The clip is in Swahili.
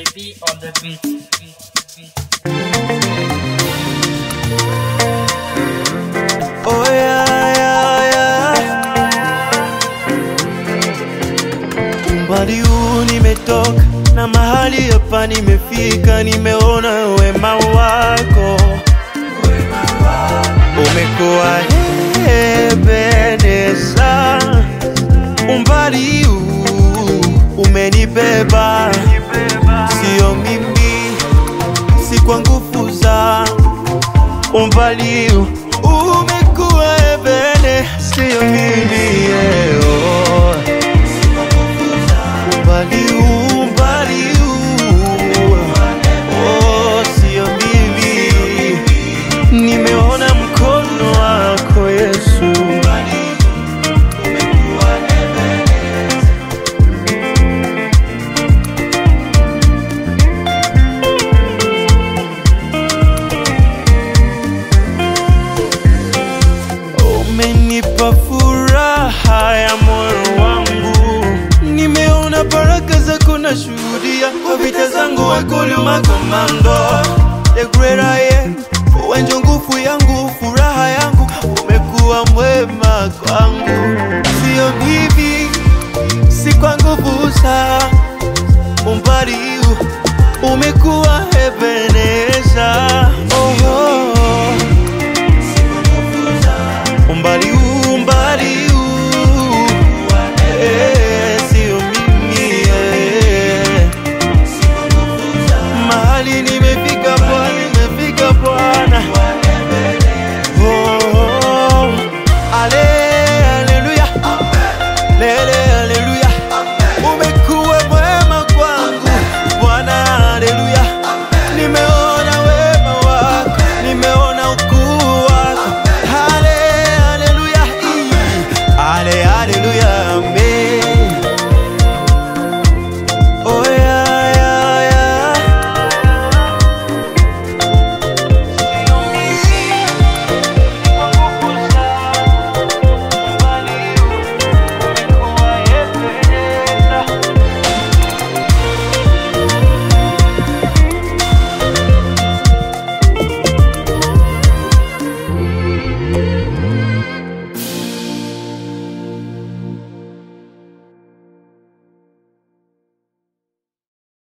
JB on the beat. Oh yeah, yeah, yeah. Umbali huu nimetoka na mahali hapa nimefika, nimeona wema wako. Umekuwa Ebeneza, umbali huu umenibeba. Sio mimi, si kwa nguvu zangu. Umbali huu umekuwa Ebene, sio mimi. Umbali huu, umbali huu, oh, sio mimi. Nimeona mkono wako Yesu. Umenipa furaha ya moyo wangu, nimeona baraka zako na shuhudia kwa vita zangu. Wakulima komando, the great I am, wewe ndio nguvu yangu, furaha yangu. Umekuwa mwema kwangu, sio mimi, si kwa nguvu zangu.